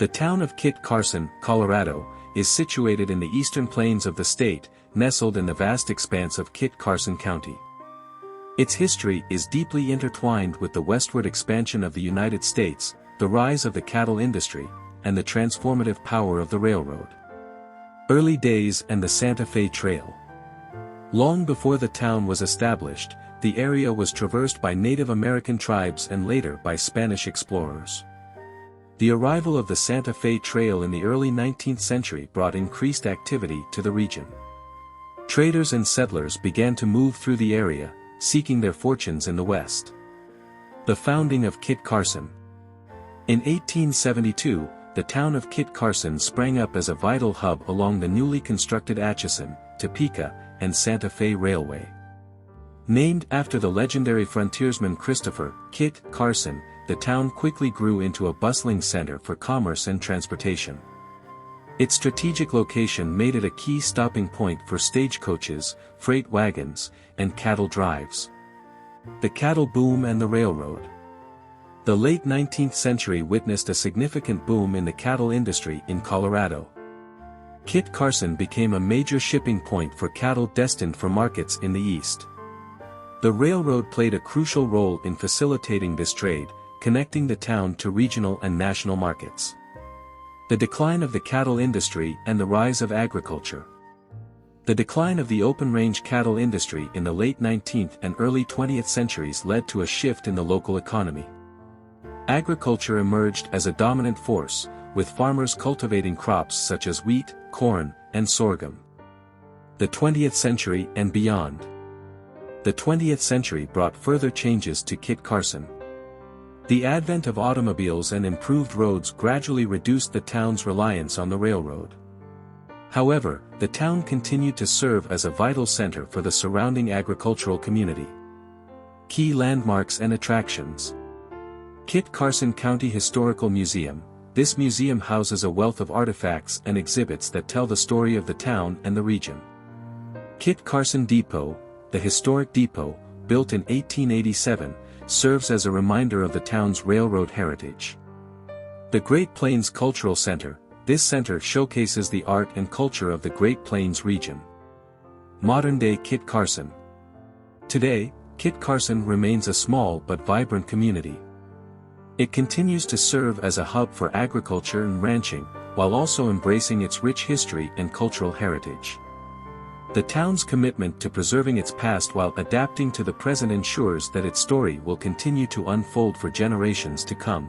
The town of Kit Carson, Colorado, is situated in the eastern plains of the state, nestled in the vast expanse of Kit Carson County. Its history is deeply intertwined with the westward expansion of the United States, the rise of the cattle industry, and the transformative power of the railroad. Early days and the Santa Fe Trail. Long before the town was established, the area was traversed by Native American tribes and later by Spanish explorers. The arrival of the Santa Fe Trail in the early 19th century brought increased activity to the region. Traders and settlers began to move through the area, seeking their fortunes in the West. The founding of Kit Carson. In 1872, the town of Kit Carson sprang up as a vital hub along the newly constructed Atchison, Topeka, and Santa Fe Railway. Named after the legendary frontiersman Christopher Kit Carson, the town quickly grew into a bustling center for commerce and transportation. Its strategic location made it a key stopping point for stagecoaches, freight wagons, and cattle drives. The cattle boom and the railroad. The late 19th century witnessed a significant boom in the cattle industry in Colorado. Kit Carson became a major shipping point for cattle destined for markets in the East. The railroad played a crucial role in facilitating this trade, connecting the town to regional and national markets. The decline of the cattle industry and the rise of agriculture. The decline of the open-range cattle industry in the late 19th and early 20th centuries led to a shift in the local economy. Agriculture emerged as a dominant force, with farmers cultivating crops such as wheat, corn, and sorghum. The 20th century and beyond. The 20th century brought further changes to Kit Carson. The advent of automobiles and improved roads gradually reduced the town's reliance on the railroad. However, the town continued to serve as a vital center for the surrounding agricultural community. Key landmarks and attractions. Kit Carson County Historical Museum. This museum houses a wealth of artifacts and exhibits that tell the story of the town and the region. Kit Carson Depot, the historic depot, built in 1887, serves as a reminder of the town's railroad heritage. The Great Plains Cultural Center. This center showcases the art and culture of the Great Plains region. Modern-day Kit Carson. Today, Kit Carson remains a small but vibrant community. It continues to serve as a hub for agriculture and ranching, while also embracing its rich history and cultural heritage. The town's commitment to preserving its past while adapting to the present ensures that its story will continue to unfold for generations to come.